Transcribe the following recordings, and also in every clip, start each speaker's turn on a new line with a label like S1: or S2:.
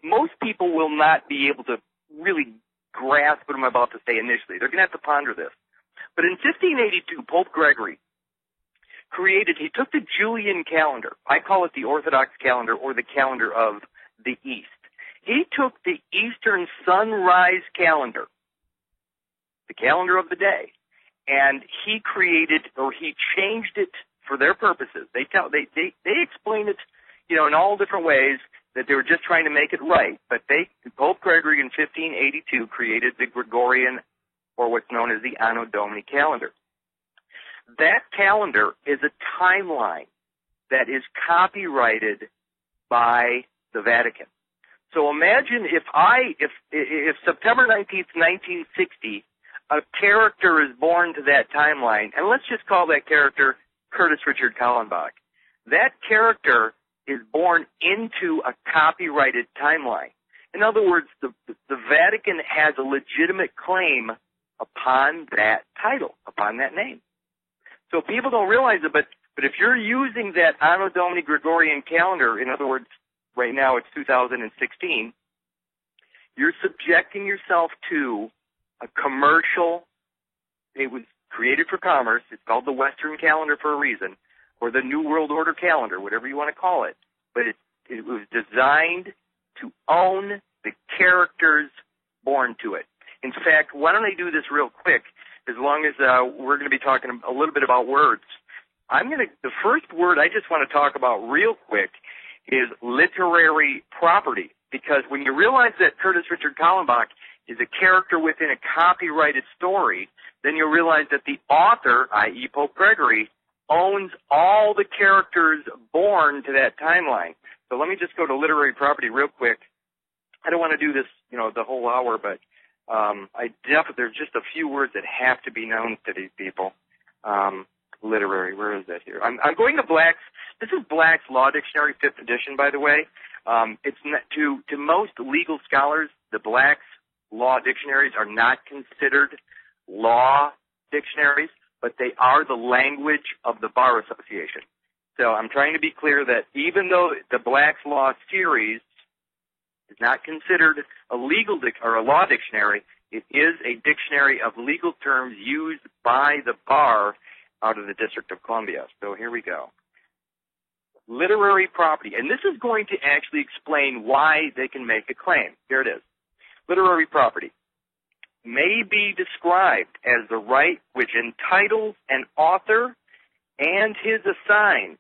S1: most people will not be able to really grasp what I'm about to say initially. They're going to have to ponder this. But in 1582, Pope Gregory he took the Julian calendar. I call it the Orthodox calendar, or the calendar of the East. He took the Eastern sunrise calendar, the calendar of the day, and he changed it for their purposes. They explain it, in all different ways, that they were just trying to make it right. But Pope Gregory in 1582 created the Gregorian, or what's known as the Anno Domini calendar. That calendar is a timeline that is copyrighted by the Vatican. So imagine if September 19th, 1960, a character is born to that timeline, and let's just call that character Curtis Richard Kallenbach. That character is born into a copyrighted timeline. In other words, the Vatican has a legitimate claim upon that title, upon that name. So people don't realize it, but if you're using that Anno Domini Gregorian calendar, in other words, right now it's 2016, you're subjecting yourself to a commercial. It was created for commerce. It's called the Western calendar for a reason, or the New World Order calendar, whatever you want to call it. But it was designed to own the characters born to it. In fact, why don't I do this real quick, as long as we're going to be talking a little bit about words. The first word I just want to talk about real quick is literary property, because when you realize that Curtis Richard Kallenbach is a character within a copyrighted story, then you'll realize that the author, i.e. Pope Gregory, owns all the characters born to that timeline. So let me just go to literary property real quick. I don't want to do this, the whole hour, but there's just a few words that have to be known to these people. Literary, where is that here? I'm going to this is Black's Law Dictionary, 5th edition, by the way. It's not, to most legal scholars, the Black's Law Dictionaries are not considered law dictionaries, but they are the language of the Bar Association. So I'm trying to be clear that even though the Black's Law series is not considered a legal or a law dictionary, it is a dictionary of legal terms used by the bar out of the District of Columbia. So here we go. Literary property. And this is going to actually explain why they can make a claim. Here it is. Literary property may be described as the right which entitles an author and his assign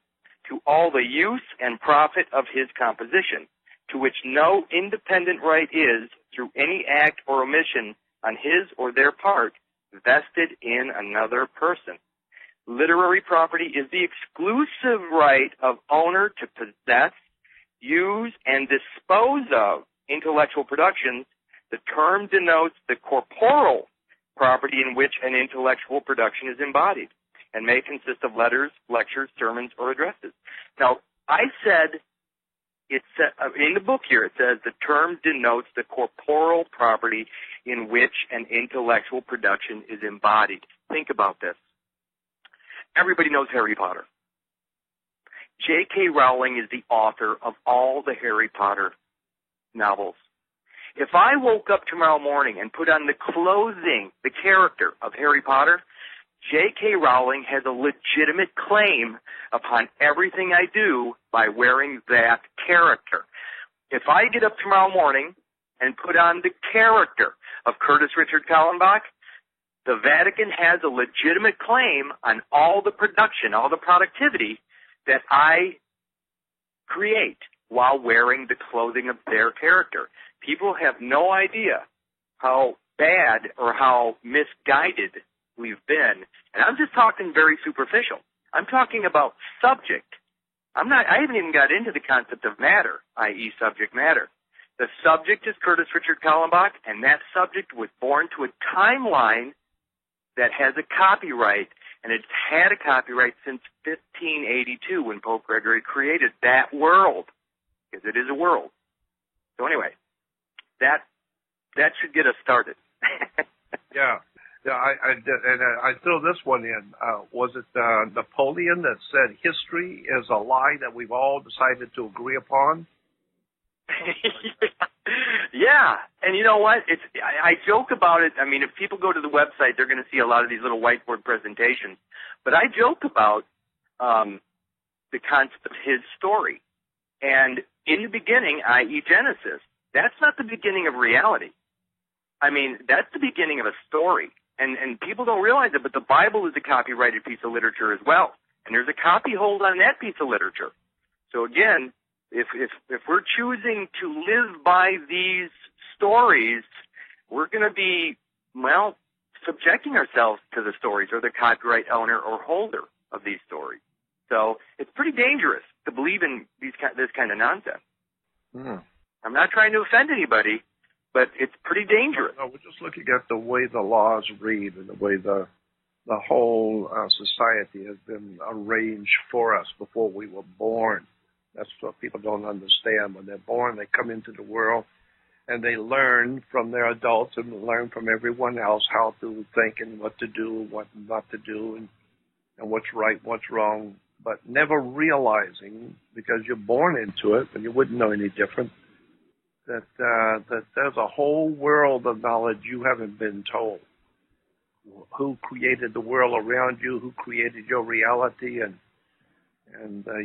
S1: to all the use and profit of his composition, to which no independent right is, through any act or omission on his or their part, vested in another person. Literary property is the exclusive right of owner to possess, use, and dispose of intellectual productions. The term denotes the corporal property in which an intellectual production is embodied, and may consist of letters, lectures, sermons, or addresses. Now, I said, in the book here, it says the term denotes the corporal property in which an intellectual production is embodied. Think about this. Everybody knows Harry Potter. J.K. Rowling is the author of all the Harry Potter novels. If I woke up tomorrow morning and put on the clothing, the character of Harry Potter, J.K. Rowling has a legitimate claim upon everything I do by wearing that character. If I get up tomorrow morning and put on the character of Curtis Richard Kallenbach, the Vatican has a legitimate claim on all the production, all the productivity that I create while wearing the clothing of their character. People have no idea how bad or how misguided we've been. And I'm just talking very superficial. I'm talking about subject. I haven't even got into the concept of matter, i.e. subject matter. The subject is Curtis Richard Kallenbach, and that subject was born to a timeline that has a copyright, and it's had a copyright since 1582 when Pope Gregory created that world, because it is a world. So anyway, that should get us started.
S2: Yeah, I throw this one in. Was it Napoleon that said history is a lie that we've all decided to agree upon?
S1: Yeah, and you know what? I joke about it. I mean, if people go to the website, they're going to see a lot of these little whiteboard presentations. But I joke about the concept of his story. And in the beginning, i.e. Genesis, that's not the beginning of reality. I mean, that's the beginning of a story. And people don't realize it, but the Bible is a copyrighted piece of literature as well. And there's a copy hold on that piece of literature. So again, if we're choosing to live by these stories, we're going to be, well, subjecting ourselves to the stories or the copyright owner or holder of these stories. So it's pretty dangerous to believe in this kind of nonsense. I'm not trying to offend anybody, but it's pretty dangerous.
S2: No, we're just looking at the way the laws read and the way the whole society has been arranged for us before we were born. That's what people don't understand. When they're born, they come into the world and they learn from their adults and learn from everyone else how to think and what to do, what not to do, and what's right, what's wrong, but never realizing, because you're born into it and you wouldn't know any different, that there's a whole world of knowledge you haven't been told. Who created the world around you, who created your reality, and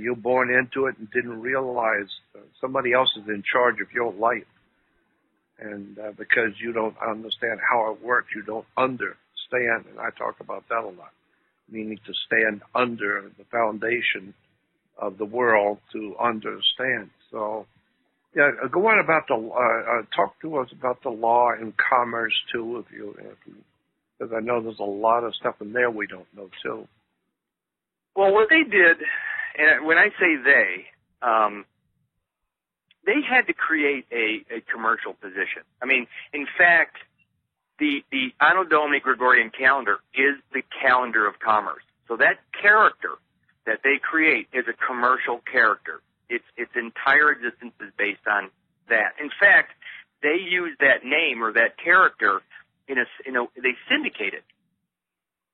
S2: you're born into it and didn't realize somebody else is in charge of your life. And because you don't understand how it works, you don't understand. And I talk about that a lot, meaning to stand under the foundation of the world to understand. So, yeah, go on about talk to us about the law and commerce too, if you, because I know there's a lot of stuff in there we don't know too.
S1: Well, what they did, and when I say they had to create a commercial position. I mean, in fact, the Anno Domini Gregorian calendar is the calendar of commerce. So that character that they create is a commercial character. Its entire existence is based on that. In fact, they use that name or that character they syndicate it.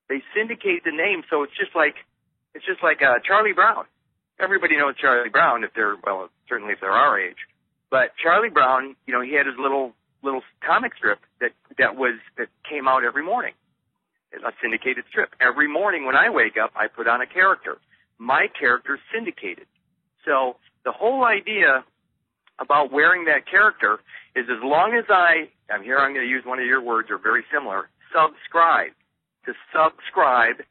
S1: They syndicate the name, so it's just like Charlie Brown. Everybody knows Charlie Brown certainly if they're our age. But Charlie Brown, he had his little comic strip that came out every morning. A syndicated strip. Every morning when I wake up, I put on a character. My character's syndicated. So the whole idea about wearing that character is as long as I'm going to use one of your words or very similar, subscribe. To subscribe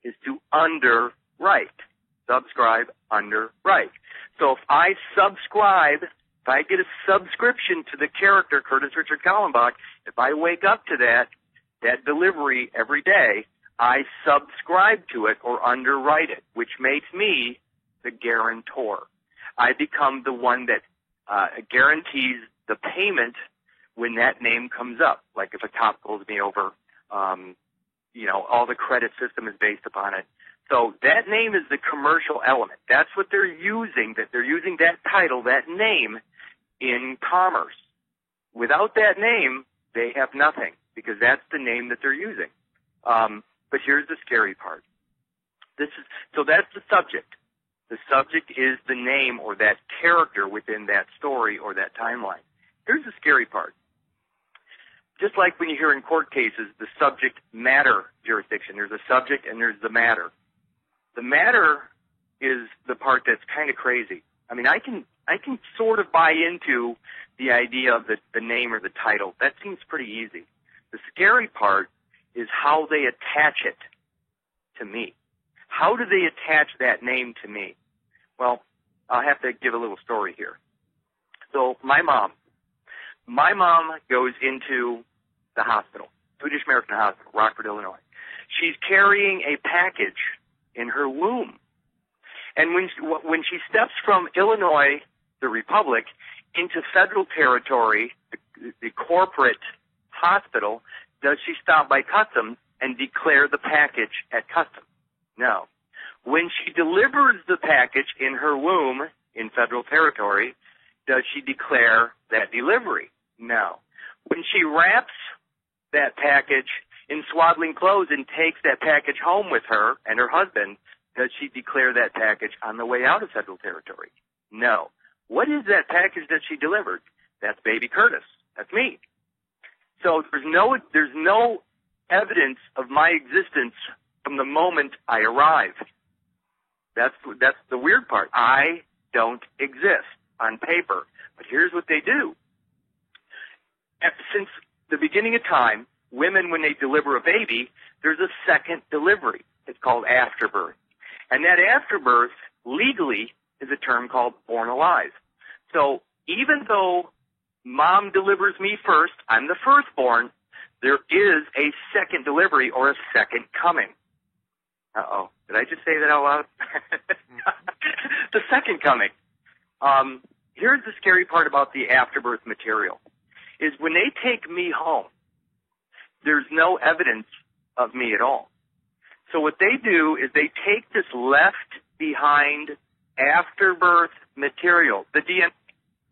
S1: is to underwrite. Subscribe, underwrite. So if I subscribe, if I get a subscription to the character Curtis Richard Kallenbach, if I wake up to that delivery every day, I subscribe to it or underwrite it, which makes me the guarantor. I become the one that guarantees the payment when that name comes up. Like if a cop pulls me over, all the credit system is based upon it. So that name is the commercial element. That's what they're using, that they're using that title, that name in commerce. Without that name, they have nothing because that's the name that they're using. But here's the scary part. So that's the subject. The subject is the name or that character within that story or that timeline. Here's the scary part. Just like when you hear in court cases, the subject matter jurisdiction, there's a subject and there's the matter. The matter is the part that's kind of crazy. I mean, I can sort of buy into the idea of the name or the title. That seems pretty easy. The scary part is how they attach it to me. How do they attach that name to me? Well, I'll have to give a little story here. So my mom goes into the hospital, Swedish American Hospital, Rockford, Illinois. She's carrying a package in her womb. And when she steps from Illinois, the Republic, into federal territory, the corporate hospital, does she stop by customs and declare the package at customs? No. When she delivers the package in her womb in federal territory, does she declare that delivery? No. When she wraps that package in swaddling clothes and takes that package home with her and her husband, does she declare that package on the way out of federal territory? No. What is that package that she delivered? That's baby Curtis. That's me. So there's no evidence of my existence from the moment I arrive. That's the weird part. I don't exist on paper. But here's what they do. Since the beginning of time, women, when they deliver a baby, there's a second delivery. It's called afterbirth. And that afterbirth, legally, is a term called born alive. So even though mom delivers me first, I'm the firstborn, there is a second delivery or a second coming. Uh-oh. Did I just say that out loud? The second coming. Here's the scary part about the afterbirth material, is when they take me home, there's no evidence of me at all. So what they do is they take this left behind afterbirth material, the DNA,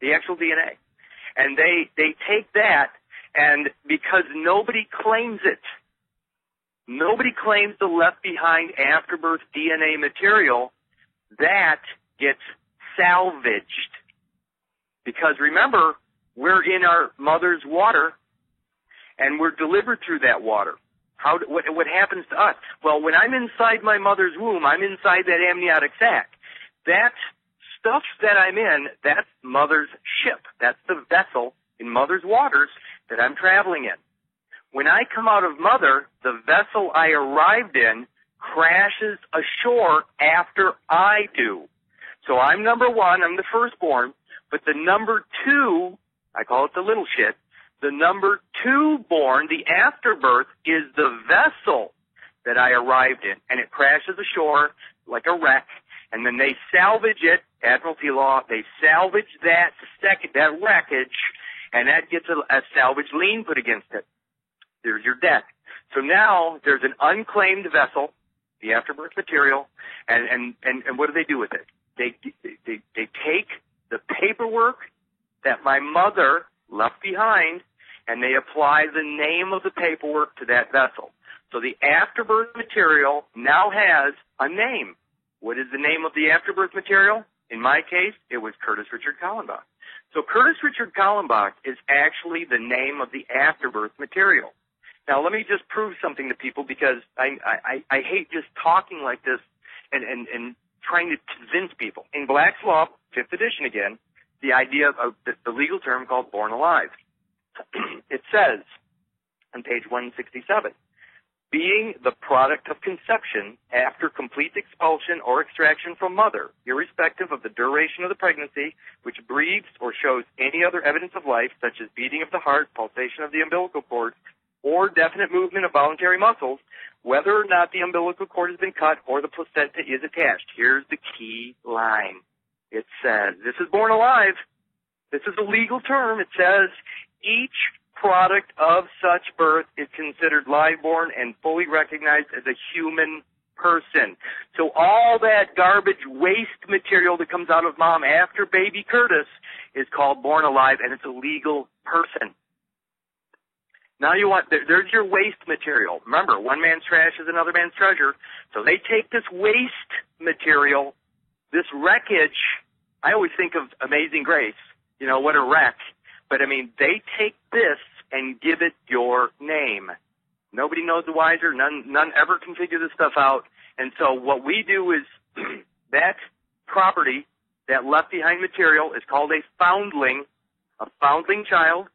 S1: the actual DNA, and they take that, and because nobody claims it, nobody claims the left behind afterbirth DNA material, that gets salvaged. Because remember, we're in our mother's water, and we're delivered through that water. What happens to us? Well, when I'm inside my mother's womb, I'm inside that amniotic sac. That stuff that I'm in, that's mother's ship. That's the vessel in mother's waters that I'm traveling in. When I come out of mother, the vessel I arrived in crashes ashore after I do. So I'm number one, I'm the firstborn, but the number two, I call it the little shit, the number two born, the afterbirth, is the vessel that I arrived in, and it crashes ashore like a wreck, and then they salvage it, Admiralty law, they salvage that wreckage, and that gets a salvage lien put against it. There's your debt. So now there's an unclaimed vessel, the afterbirth material, and what do they do with it? They take the paperwork that my mother left behind, and they apply the name of the paperwork to that vessel. So the afterbirth material now has a name. What is the name of the afterbirth material? In my case, it was Curtis Richard Kallenbach. So Curtis Richard Kallenbach is actually the name of the afterbirth material. Now, let me just prove something to people, because I hate just talking like this and trying to convince people. In Black's Law, 5th edition again, the idea of the legal term called born alive. It says on page 167, being the product of conception after complete expulsion or extraction from mother, irrespective of the duration of the pregnancy, which breathes or shows any other evidence of life, such as beating of the heart, pulsation of the umbilical cord, or definite movement of voluntary muscles, whether or not the umbilical cord has been cut or the placenta is attached. Here's the key line. It says, this is born alive. This is a legal term. It says, each product of such birth is considered live-born and fully recognized as a human person. So all that garbage waste material that comes out of mom after baby Curtis is called born alive, and it's a legal person. Now there's your waste material. Remember, one man's trash is another man's treasure. So they take this waste material, this wreckage. I always think of Amazing Grace. You know, what a wreck. But, I mean, they take this and give it your name. Nobody knows the wiser. None ever can figure this stuff out. And so what we do is that property, that left-behind material, is called a foundling child.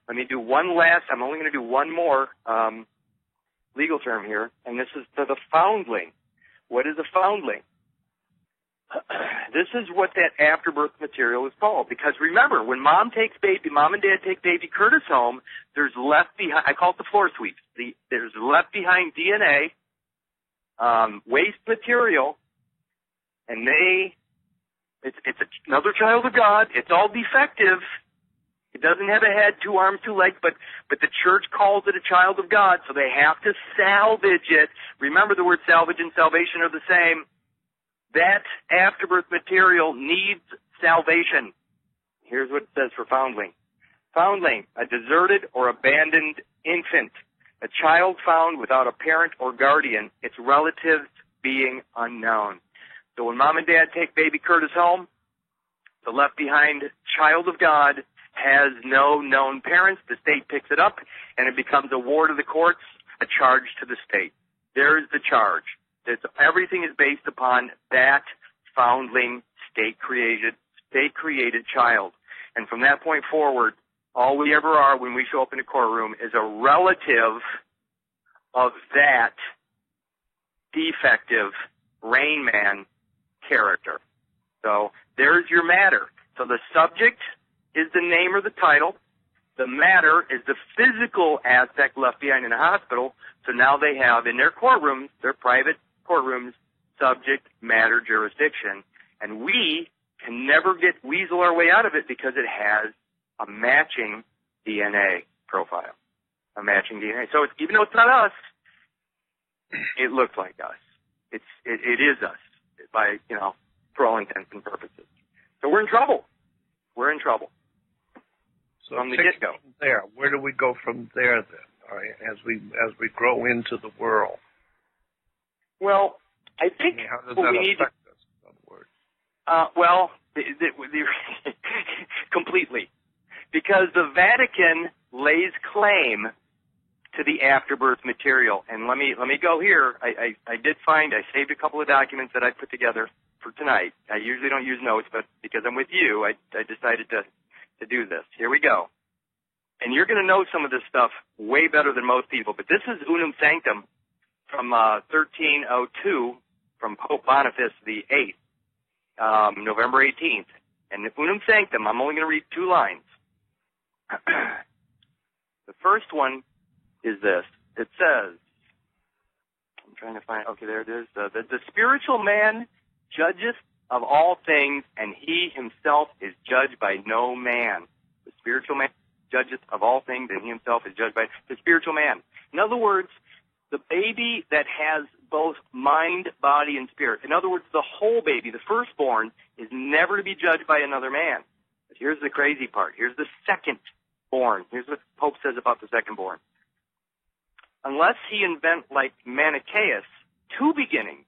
S1: Let me do one last. I'm only going to do one more legal term here, and this is the foundling. What is a foundling? This is what that afterbirth material is called. Because remember, when mom and dad take baby Curtis home, there's left behind, I call it the floor sweeps. There's left behind DNA, waste material, and it's another child of God. It's all defective. It doesn't have a head, 2 arms, 2 legs, but the church calls it a child of God, so they have to salvage it. Remember, the word salvage and salvation are the same. That afterbirth material needs salvation. Here's what it says for foundling. Foundling, a deserted or abandoned infant, a child found without a parent or guardian, its relatives being unknown. So when mom and dad take baby Curtis home, The left behind child of God has no known parents. The state picks it up, and it becomes a ward of the courts, a charge to the state. There's the charge. Everything is based upon that foundling state-created child. And from that point forward, all we ever are when we show up in a courtroom is a relative of that defective Rain Man character. So there's your matter. So the subject is the name or the title. The matter is the physical aspect left behind in the hospital. So now they have in their courtrooms, their private courtrooms, subject matter jurisdiction. And we can never weasel our way out of it because it has a matching DNA profile. A matching DNA. So even though it's not us, it looks like us. It is us for all intents and purposes. So we're in trouble. We're in trouble.
S2: So
S1: from the get-go.
S2: There, where do we go from there then? All right, as we grow into the world.
S1: Well, I think
S2: how does
S1: what
S2: that
S1: we need
S2: affect us, in other words?
S1: Completely, because the Vatican lays claim to the afterbirth material. And let me go here. I saved a couple of documents that I put together for tonight. I usually don't use notes, but because I'm with you, I decided to do this. Here we go. And you're going to know some of this stuff way better than most people, but this is Unum Sanctum from 1302 from Pope Boniface VIII, November 18th. And Unum Sanctum, I'm only going to read 2 lines. The first one is this. It says, I'm trying to find, okay, there it is. The spiritual man judgeth of all things, and he himself is judged by no man. The spiritual man judgeth of all things, and he himself is judged by the spiritual man. In other words, the baby that has both mind, body, and spirit. In other words, the whole baby, the firstborn, is never to be judged by another man. But here's the crazy part. Here's the second-born. Here's what Pope says about the second-born. Unless he invent, like Manichaeus, 2 beginnings,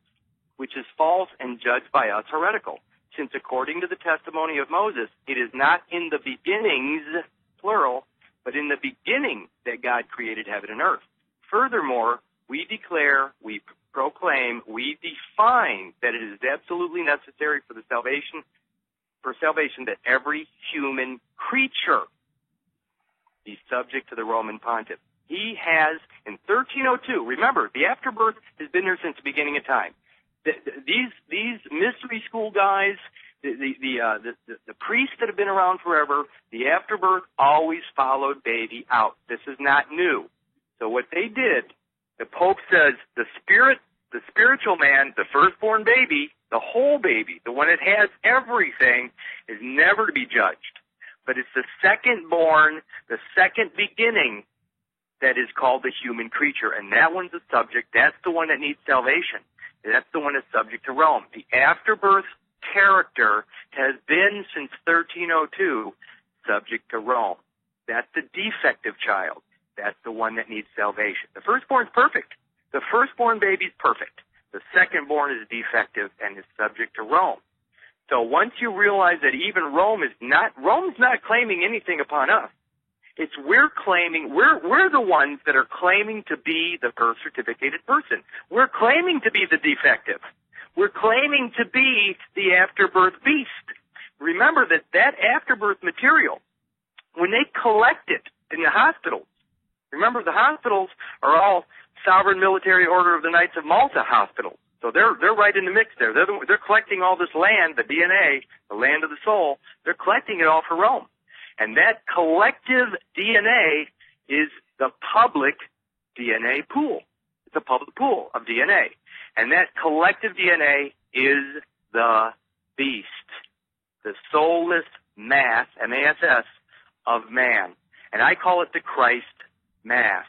S1: which is false and judged by us heretical, since according to the testimony of Moses, it is not in the beginnings, plural, but in the beginning that God created heaven and earth. Furthermore, we declare, we proclaim, we define that it is absolutely necessary for salvation that every human creature be subject to the Roman pontiff. He has, in 1302, remember, the afterbirth has been there since the beginning of time. These mystery school guys, the priests that have been around forever, the afterbirth always followed baby out. This is not new. So what they did, the Pope says the spiritual man, the firstborn baby, the whole baby, the one that has everything, is never to be judged. But it's the second-born, the second beginning, that is called the human creature. And that one's the subject. That's the one that needs salvation. That's the one that's subject to Rome. The afterbirth character has been, since 1302, subject to Rome. That's the defective child. That's the one that needs salvation. The firstborn's perfect. The firstborn baby's perfect. The secondborn is defective and is subject to Rome. So once you realize that even Rome's not claiming anything upon us. It's we're the ones that are claiming to be the birth certificated person. We're claiming to be the defective. We're claiming to be the afterbirth beast. Remember that afterbirth material, when they collect it in the hospitals, remember the hospitals are all Sovereign Military Order of the Knights of Malta hospitals. So they're right in the mix there. They're collecting all this land, the DNA, the land of the soul. They're collecting it all for Rome. And that collective DNA is the public DNA pool. It's a public pool of DNA. And that collective DNA is the beast, the soulless mass, M-A-S-S, of man. And I call it the Christ Mass,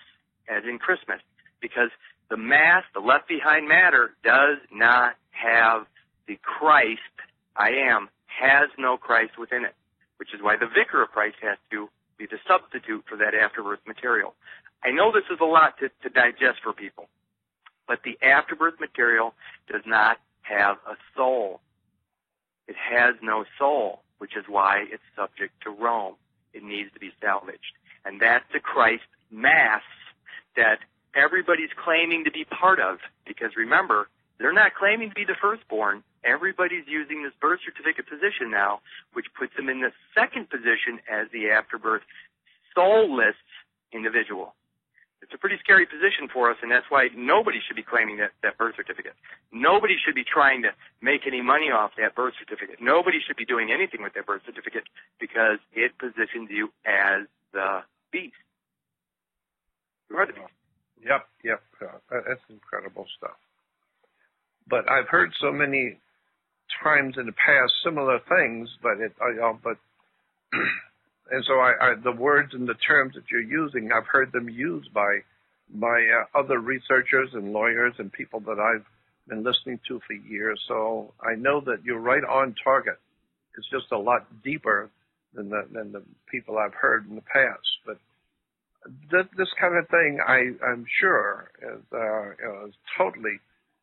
S1: as in Christmas, because the Mass, the left behind matter, does not have the Christ, has no Christ within it, which is why the Vicar of Christ has to be the substitute for that afterbirth material. I know this is a lot to digest for people, but the afterbirth material does not have a soul. It has no soul. which is why it's subject to Rome. It needs to be salvaged. And that's the Christ mass that everybody's claiming to be part of. Because remember, they're not claiming to be the firstborn. Everybody's using this birth certificate position now, which puts them in the second position as the afterbirth soulless individual. It's a pretty scary position for us, and that's why nobody should be claiming that birth certificate. Nobody should be trying to make any money off that birth certificate. Nobody should be doing anything with that birth certificate because it positions you as the beast. You are the beast.
S2: Yep. That's incredible stuff. But I've heard so many times in the past similar things, and so the words and the terms that you're using, I've heard them used by other researchers and lawyers and people that I've been listening to for years. So I know that you're right on target. It's just a lot deeper than the people I've heard in the past. But this kind of thing, I'm sure, is totally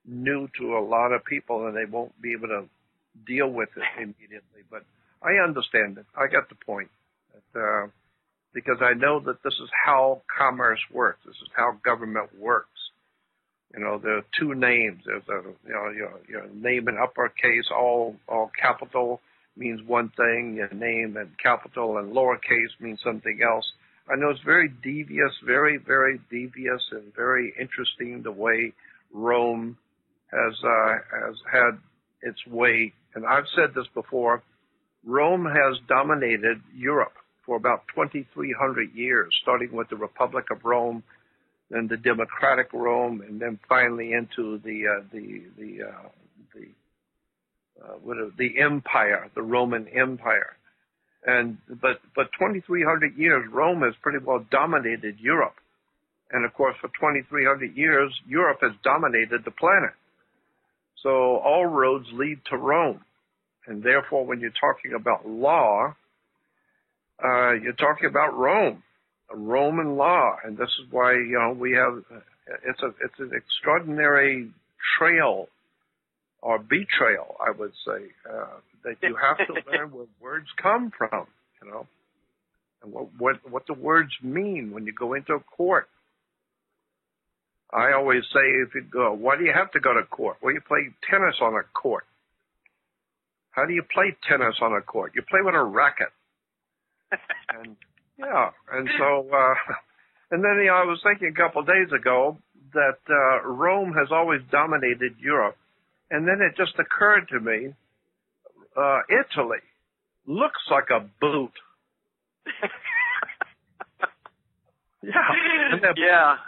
S2: new to a lot of people, and they won't be able to deal with it immediately. But I understand it. I got the point. Because I know that this is how commerce works. This is how government works. There are two names. There's your name in uppercase, all capital means one thing. Your name in capital and lowercase means something else. I know it's very devious, very, very devious, and very interesting the way Rome has had its way. And I've said this before. Rome has dominated Europe for about 2,300 years, starting with the Republic of Rome, then the Democratic Rome, and then finally into the Empire, the Roman Empire. But 2,300 years, Rome has pretty well dominated Europe, and of course, for 2,300 years, Europe has dominated the planet. So all roads lead to Rome, and therefore, when you're talking about law, you're talking about Rome, Roman law, and this is why we have it's an extraordinary trail or betrayal, I would say, that you have to learn where words come from, and what the words mean when you go into a court. I always say, if you go, why do you have to go to court? Well, you play tennis on a court. How do you play tennis on a court? You play with a racket. And so then I was thinking a couple of days ago that Rome has always dominated Europe, and then it just occurred to me, Italy looks like a boot.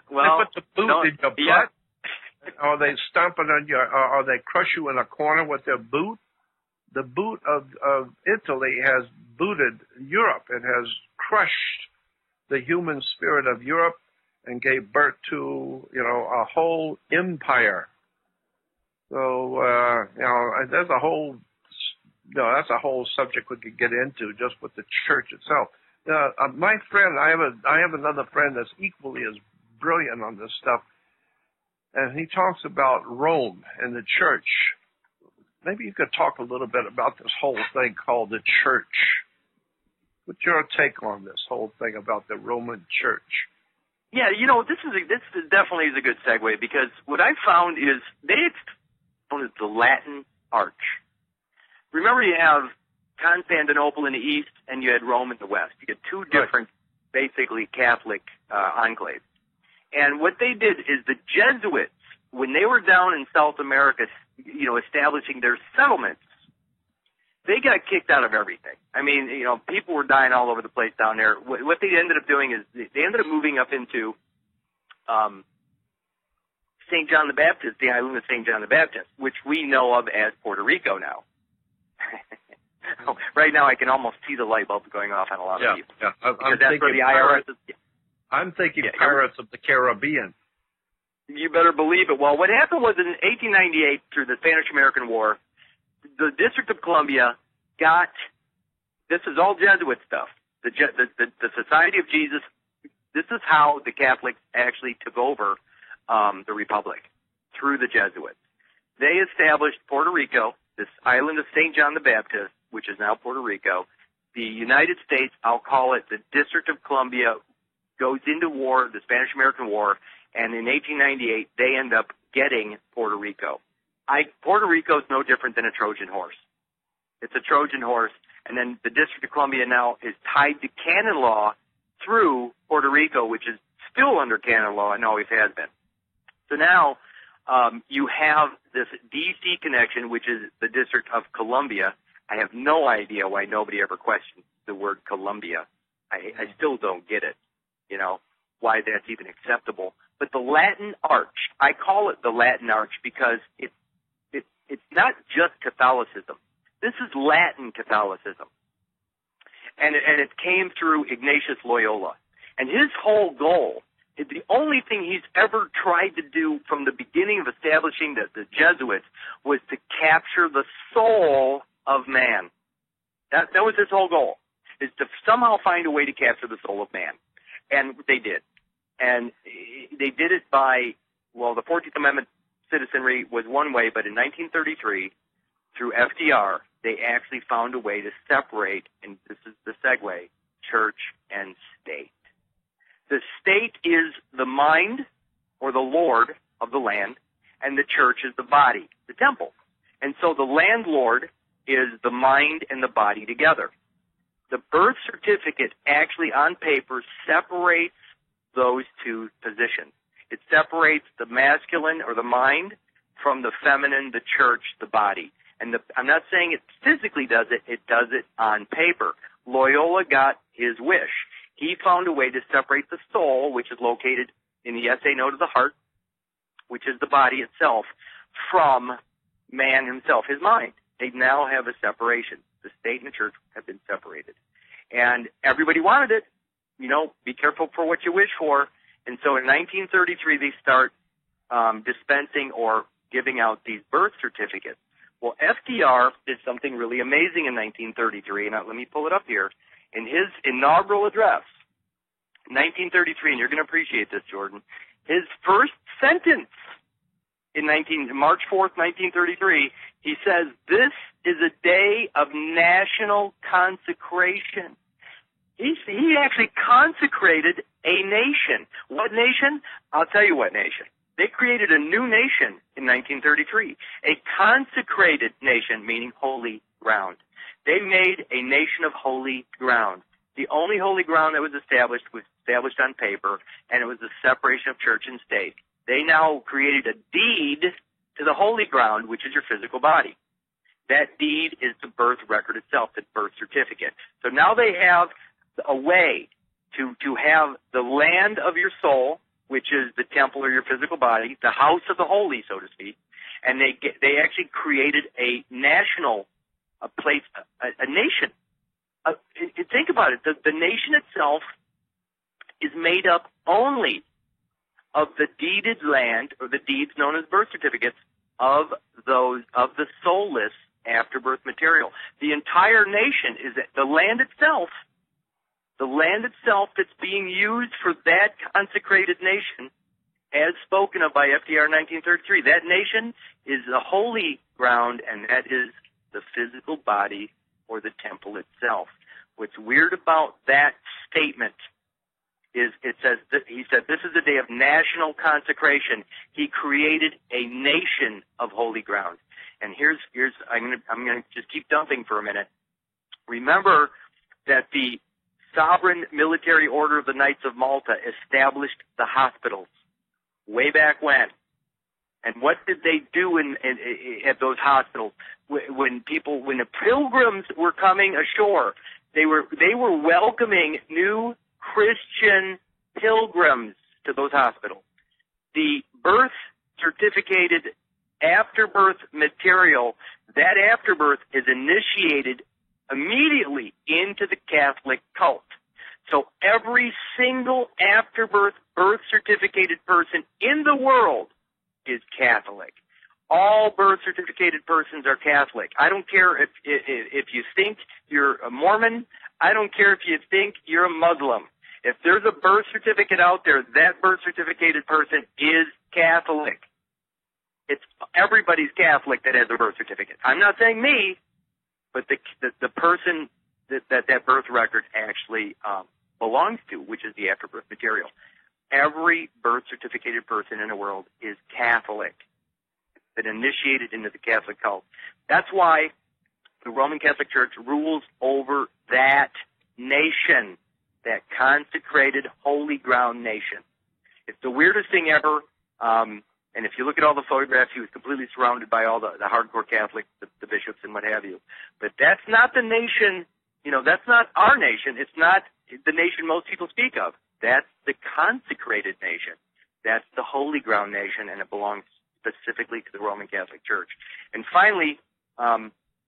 S1: Well,
S2: they put the boot in your butt, or they stomp it on or they crush you in a corner with their boot. The boot of Italy has booted Europe. It has crushed the human spirit of Europe and gave birth to, a whole empire. So, there's a whole, that's a whole subject we could get into just with the church itself. My friend, I have another friend that's equally as brilliant on this stuff, and he talks about Rome and the church. Maybe you could talk a little bit about this whole thing called the church. What's your take on this whole thing about the Roman church?
S1: Yeah, this definitely is a good segue, because what I found is it's known as the Latin Arch. Remember, you have Constantinople in the east and you had Rome in the west. You get two different, basically Catholic enclaves. And what they did is the Jesuits, when they were down in South America, establishing their settlements, they got kicked out of everything. I mean, people were dying all over the place down there. What they ended up doing is they ended up moving up into St. John the Baptist, the island of St. John the Baptist, which we know of as Puerto Rico now. Right now, I can almost see the light bulb going off on a lot of people.
S2: Yeah,
S1: because that's where the IRS is.
S2: I'm thinking Pirates of the Caribbean.
S1: You better believe it. Well, what happened was in 1898, through the Spanish-American War, the District of Columbia got, this is all Jesuit stuff, the Society of Jesus. This is how the Catholics actually took over the Republic, through the Jesuits. They established Puerto Rico, this island of St. John the Baptist, which is now Puerto Rico. The United States, I'll call it the District of Columbia, goes into war, the Spanish-American War, and in 1898 they end up getting Puerto Rico. Puerto Rico is no different than a Trojan horse. It's a Trojan horse, and then the District of Columbia now is tied to canon law through Puerto Rico, which is still under canon law and always has been. So now you have this D.C. connection, which is the District of Columbia. I have no idea why nobody ever questions the word Columbia. I still don't get it, why that's even acceptable. But the Latin Arch, I call it the Latin Arch because it's not just Catholicism. This is Latin Catholicism. And it came through Ignatius Loyola. And his whole goal, the only thing he's ever tried to do from the beginning of establishing the Jesuits was to capture the soul of man. That was his whole goal, is to somehow find a way to capture the soul of man. And they did. And they did it by, the 14th Amendment citizenry was one way, but in 1933, through FDR, they actually found a way to separate, and this is the segue, church and state. The state is the mind or the lord of the land, and the church is the body, the temple. And so the landlord is the mind and the body together. The birth certificate actually on paper separates those two positions. It separates the masculine or the mind from the feminine, the church, the body. And I'm not saying it physically does it does it on paper. Loyola got his wish. He found a way to separate the soul, which is located in the SA node of the heart, which is the body itself, from man himself, his mind. They now have a separation. The state and the church have been separated. And everybody wanted it. Be careful for what you wish for. And so in 1933, they start dispensing or giving out these birth certificates. Well, FDR did something really amazing in 1933, and let me pull it up here. In his inaugural address, 1933, and you're going to appreciate this, Jordan, his first sentence in March 4th, 1933, he says, "This is a day of national consecration." He actually consecrated a nation. What nation? I'll tell you what nation. They created a new nation in 1933, a consecrated nation, meaning holy ground. They made a nation of holy ground. The only holy ground that was established on paper, and it was the separation of church and state. They now created a deed to the holy ground, which is your physical body. That deed is the birth record itself, the birth certificate. So now they have a way to have the land of your soul, which is the temple or your physical body, the house of the holy, so to speak, and they actually created a national place, a nation. Think about it. The nation itself is made up only of the deeded land, or the deeds known as birth certificates, of the soulless afterbirth material. The entire nation is the land itself. The land itself that's being used for that consecrated nation, as spoken of by FDR in 1933, that nation is the holy ground, and that is the physical body or the temple itself. What's weird about that statement is he said this is a day of national consecration. He created a nation of holy ground. And here's I'm gonna just keep dumping for a minute. Remember that the Sovereign Military Order of the Knights of Malta established the hospitals way back when. And what did they do at those hospitals? When the pilgrims were coming ashore, they were welcoming new Christian pilgrims to those hospitals. The birth certificated afterbirth material, that afterbirth is initiated immediately into the Catholic cult. So every single afterbirth birth certificated person in the world is Catholic. All birth certificated persons are Catholic. I don't care if you think you're a Mormon. I don't care if you think you're a Muslim. If there's a birth certificate out there, that birth certificated person is Catholic. It's everybody's Catholic that has a birth certificate. I'm not saying me, but the person that birth record actually belongs to, which is the afterbirth material. Every birth certificated person in the world is Catholic, been initiated into the Catholic cult. That's why the Roman Catholic Church rules over that nation, that consecrated holy ground nation. It's the weirdest thing ever. And if you look at all the photographs, he was completely surrounded by all the hardcore Catholics, the bishops and what have you. But that's not the nation, that's not our nation. It's not the nation most people speak of. That's the consecrated nation. That's the holy ground nation, and it belongs specifically to the Roman Catholic Church. And finally,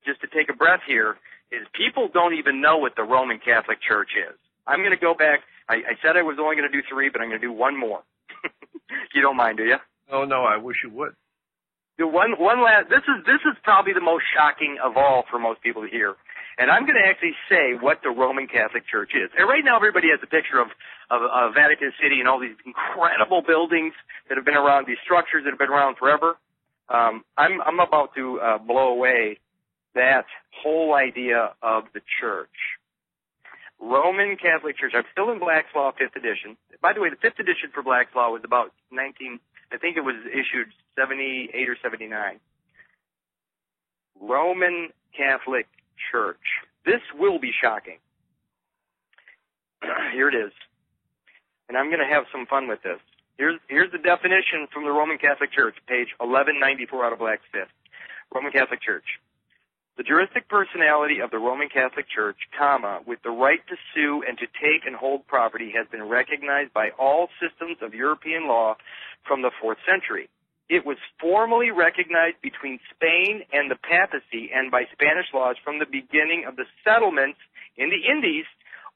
S1: just to take a breath here, is people don't even know what the Roman Catholic Church is. I'm going to go back. I said I was only going to do 3, but I'm going to do one more. You don't mind, do you?
S2: Oh, no, I wish you would.
S1: The one last. This is probably the most shocking of all for most people to hear. And I'm going to actually say what the Roman Catholic Church is. And right now everybody has a picture of Vatican City and all these incredible buildings that have been around, these structures that have been around forever. I'm about to blow away that whole idea of the church. Roman Catholic Church. I'm still in Black's Law, 5th edition. By the way, the 5th edition for Black's Law was about I think it was issued 78 or 79. Roman Catholic Church. This will be shocking. Here it is. And I'm going to have some fun with this. Here's the definition from the Roman Catholic Church, page 1194 out of Black's 5th. Roman Catholic Church. The juristic personality of the Roman Catholic Church, with the right to sue and to take and hold property, has been recognized by all systems of European law from the 4th century. It was formally recognized between Spain and the papacy and by Spanish laws from the beginning of the settlements in the Indies,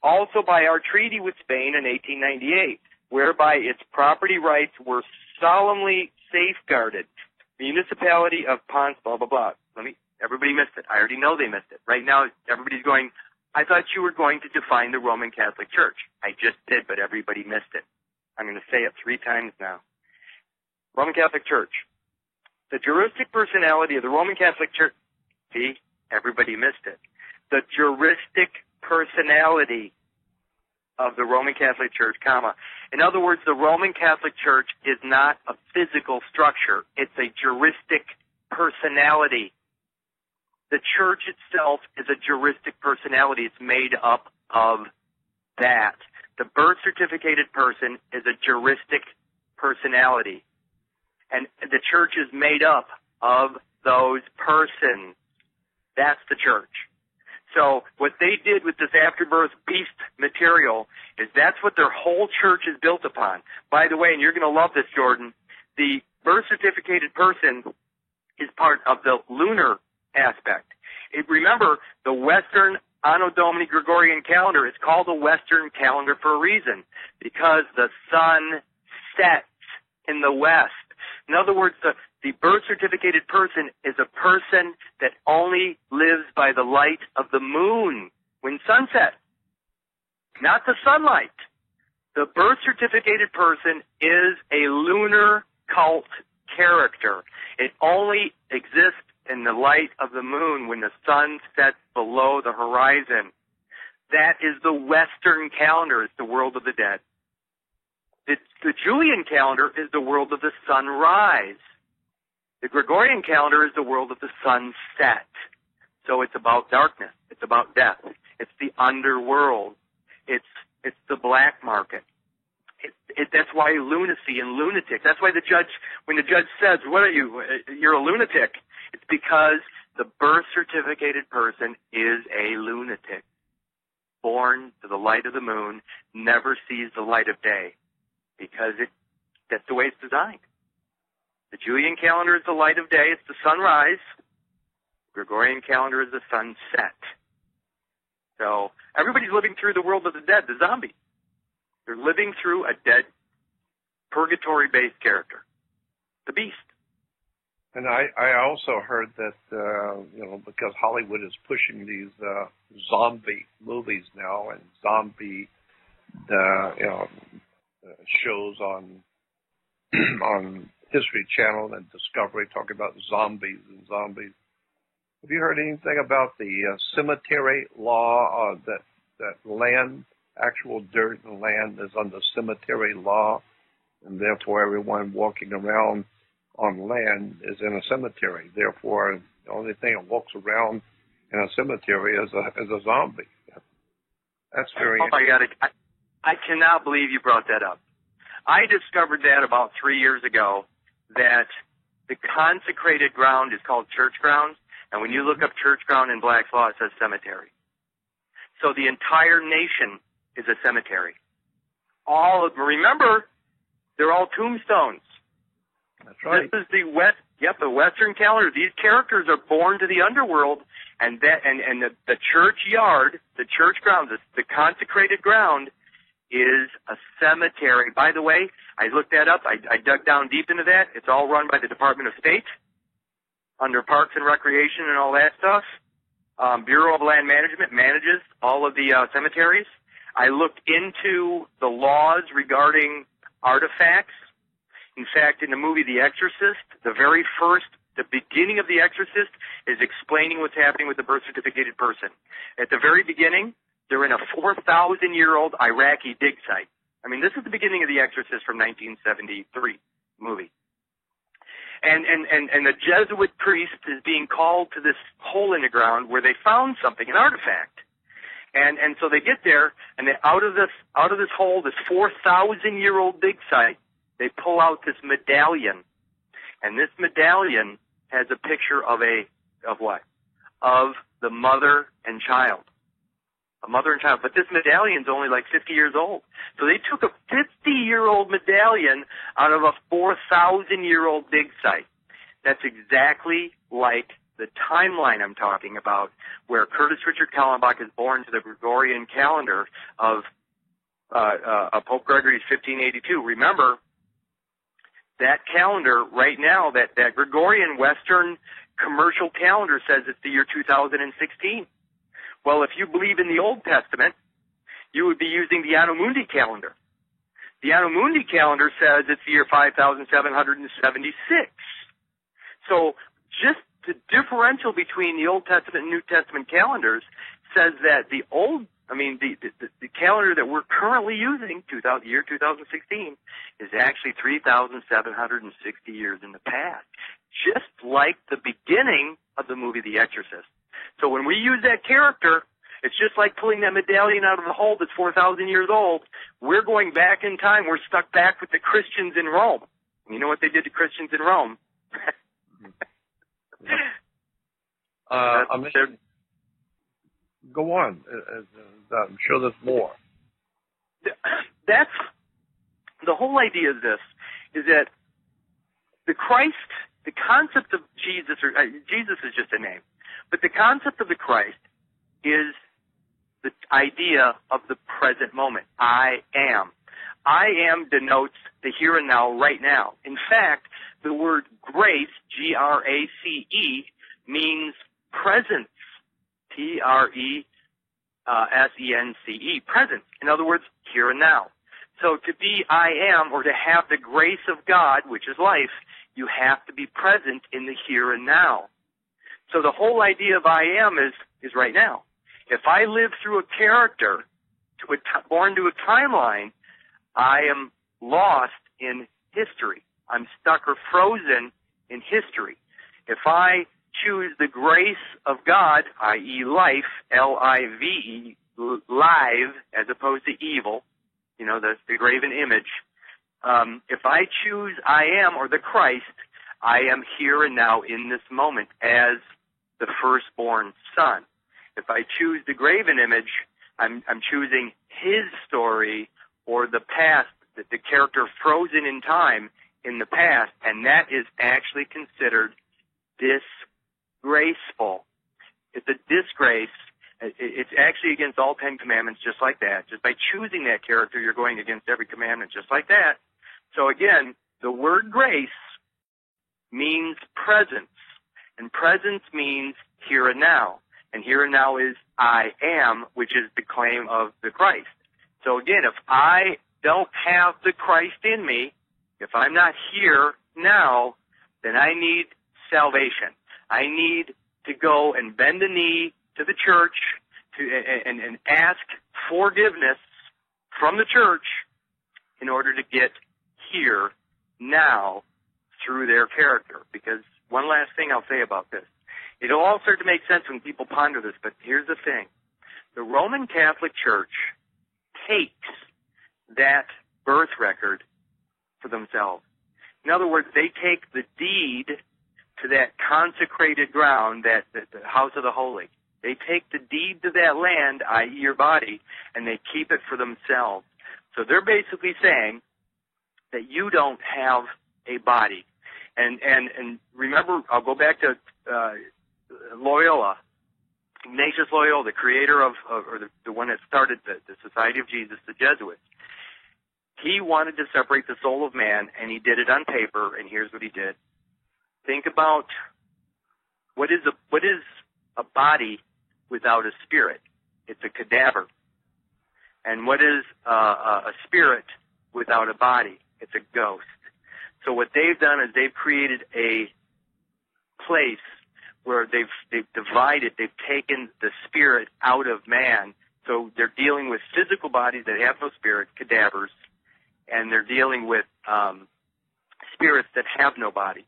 S1: also by our treaty with Spain in 1898, whereby its property rights were solemnly safeguarded. Municipality of Ponce, blah, blah, blah. Everybody missed it. I already know they missed it. Right now, everybody's going, I thought you were going to define the Roman Catholic Church. I just did, but everybody missed it. I'm going to say it 3 times now. Roman Catholic Church. The juristic personality of the Roman Catholic Church. See, everybody missed it. The juristic personality of the Roman Catholic Church, In other words, the Roman Catholic Church is not a physical structure. It's a juristic personality. The church itself is a juristic personality. It's made up of that. The birth certificated person is a juristic personality. And the church is made up of those persons. That's the church. So what they did with this afterbirth beast material is that's what their whole church is built upon. By the way, and you're going to love this, Jordan, the birth certificated person is part of the lunar aspect. Remember, the Western Anno Domini Gregorian calendar is called the Western calendar for a reason, because the sun sets in the west. In other words, the birth certificated person is a person that only lives by the light of the moon when sunset, not the sunlight. The birth certificated person is a lunar cult character. It only exists in the light of the moon when the sun sets below the horizon. That is the Western calendar. It's the world of the dead. The Julian calendar is the world of the sunrise. The Gregorian calendar is the world of the sunset. So it's about darkness. It's about death. It's the underworld. It's the black market. That's why lunacy and lunatic. That's why when the judge says, "What are you? You're a lunatic," it's because the birth certificated person is a lunatic, born to the light of the moon, never sees the light of day, because that's the way it's designed. The Julian calendar is the light of day, it's the sunrise. Gregorian calendar is the sunset. So everybody's living through the world of the dead, the zombie. They're living through a dead, purgatory-based character, the beast.
S2: And I also heard that, because Hollywood is pushing these zombie movies now and zombie shows on History Channel and Discovery talking about zombies. Have you heard anything about the cemetery law, that land, actual dirt and land is under cemetery law, and therefore everyone walking around on land is in a cemetery. Therefore, the only thing that walks around in a cemetery is a zombie. That's very
S1: Oh, my God. I cannot believe you brought that up. I discovered that about 3 years ago, that the consecrated ground is called church ground, and when you look up church ground in Black's Law, it says cemetery. So the entire nation is a cemetery. All of them. Remember, they're all tombstones.
S2: That's right.
S1: This is the Western calendar. These characters are born to the underworld, and the churchyard, the church ground, the consecrated ground, is a cemetery. By the way, I looked that up. I dug down deep into that. It's all run by the Department of State, under Parks and Recreation and all that stuff. Bureau of Land Management manages all of the cemeteries. I looked into the laws regarding artifacts. In fact, in the movie The Exorcist, the beginning of The Exorcist is explaining what's happening with the birth certificated person. At the very beginning, they're in a 4,000-year-old Iraqi dig site. I mean, this is the beginning of The Exorcist from 1973 movie. And the Jesuit priest is being called to this hole in the ground where they found something, an artifact. And so they get there, and they, out of this hole, this 4,000-year-old dig site, they pull out this medallion. And this medallion has a picture of what? Of the mother and child. A mother and child. But this medallion's only like 50 years old. So they took a 50-year-old medallion out of a 4,000-year-old dig site. That's exactly like the timeline I'm talking about, where Curtis Richard Kallenbach is born to the Gregorian calendar of Pope Gregory's 1582. Remember, that calendar right now, that Gregorian Western commercial calendar says it's the year 2016. Well, if you believe in the Old Testament, you would be using the Anno Mundi calendar. The Anno Mundi calendar says it's the year 5776. So just the differential between the Old Testament and New Testament calendars says that the calendar that we're currently using, year 2016, is actually 3,760 years in the past, just like the beginning of the movie The Exorcist. So when we use that character, it's just like pulling that medallion out of the hole that's 4,000 years old. We're going back in time. We're stuck back with the Christians in Rome. You know what they did to Christians in Rome?
S2: Go on. I'm sure there's more.
S1: That's the whole idea of this, is that the Christ, the concept of Jesus, or Jesus is just a name, but the concept of the Christ is the idea of the present moment. I am. I am denotes the here and now, right now. In fact, the word grace, Grace, means presence. Presence, presence. In other words, here and now. So to be I am, or to have the grace of God, which is life, you have to be present in the here and now. So the whole idea of I am is right now. If I live through a character, born to a timeline, I am lost in history. I'm stuck or frozen in history. If I choose the grace of God, i.e. life, L-I-V-E, live, as opposed to evil, you know, the graven image. If I choose I am, or the Christ, I am here and now in this moment as the firstborn son. If I choose the graven image, I'm choosing his story, or the past, the character frozen in time in the past, and that is actually considered disgraceful. It's a disgrace. It's actually against all 10 commandments, just like that. Just by choosing that character, you're going against every commandment, just like that. So again, the word grace means presence, and presence means here and now. And here and now is I am, which is the claim of the Christ. So again, if I don't have the Christ in me, if I'm not here now, then I need salvation. I need to go and bend the knee to the church and ask forgiveness from the church in order to get here now through their character. Because one last thing I'll say about this. It'll all start to make sense when people ponder this, but here's the thing. The Roman Catholic Church takes that birth record for themselves. In other words, they take the deed to that consecrated ground, that the house of the holy. They take the deed to that land, i.e. your body, and they keep it for themselves. So they're basically saying that you don't have a body. And remember, I'll go back to Loyola, Ignatius Loyola, the creator or the one that started the Society of Jesus, the Jesuits. He wanted to separate the soul of man, and he did it on paper, and here's what he did. Think about what is a body without a spirit? It's a cadaver. And what is a spirit without a body? It's a ghost. So what they've done is they've created a place where they've divided, they've taken the spirit out of man. So they're dealing with physical bodies that have no spirit, cadavers, and they're dealing with spirits that have no bodies,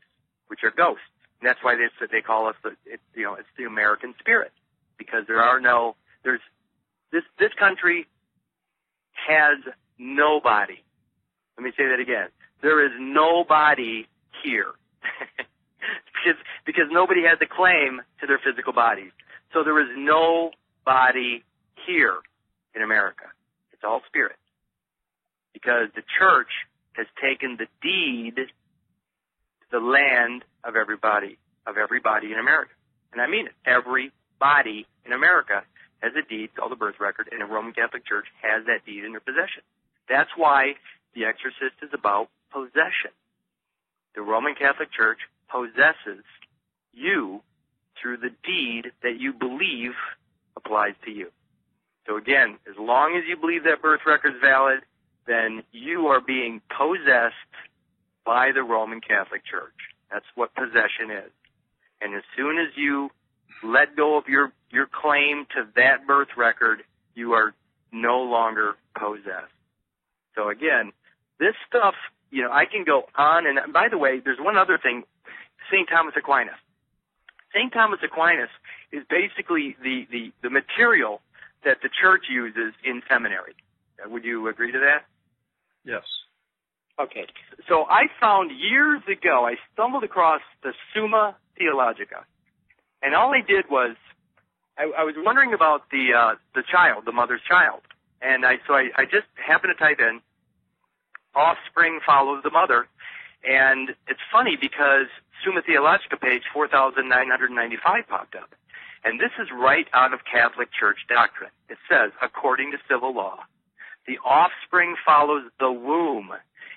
S1: which are ghosts. And that's why they call us it's the American spirit, because this country has nobody. Let me say that again. There is nobody here. because nobody has a claim to their physical bodies. So there is no body here in America. It's all spirit. Because the church has taken the deed to the land of everybody in America. And I mean it. Every body in America has a deed called the birth record, and the Roman Catholic Church has that deed in their possession. That's why The Exorcist is about possession. The Roman Catholic Church possesses you through the deed that you believe applies to you. So again, as long as you believe that birth record is valid, then you are being possessed by the Roman Catholic Church. That's what possession is. And as soon as you let go of your claim to that birth record, you are no longer possessed. So again, this stuff, I can go on. And by the way, there's one other thing, St. Thomas Aquinas. St. Thomas Aquinas is basically the material that the church uses in seminary. Would you agree to that?
S2: Yes.
S1: Okay. So I found years ago, I stumbled across the Summa Theologica. And all I did was, I was wondering about the child, the mother's child. And I just happened to type in, offspring follows the mother. And it's funny because Summa Theologica page 4,995 popped up. And this is right out of Catholic Church doctrine. It says, according to civil law, the offspring follows the womb.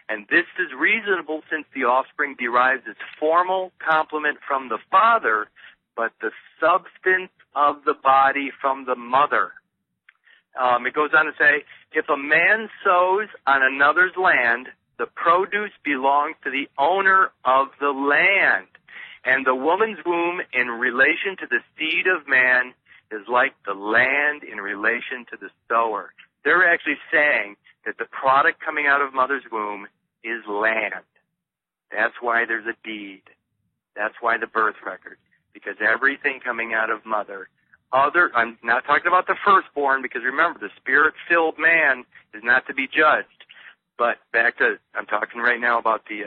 S1: And this is reasonable since the offspring derives its formal complement from the father, but the substance of the body from the mother. It goes on to say, if a man sows on another's land, the produce belongs to the owner of the land. And the woman's womb in relation to the seed of man is like the land in relation to the sower. They're actually saying that the product coming out of mother's womb is land. That's why there's a deed. That's why the birth record. Because everything coming out of mother, I'm not talking about the firstborn, because remember, the spirit-filled man is not to be judged. But I'm talking right now about the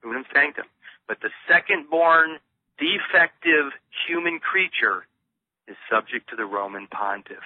S1: unum sanctum. But the second-born, defective human creature is subject to the Roman pontiff.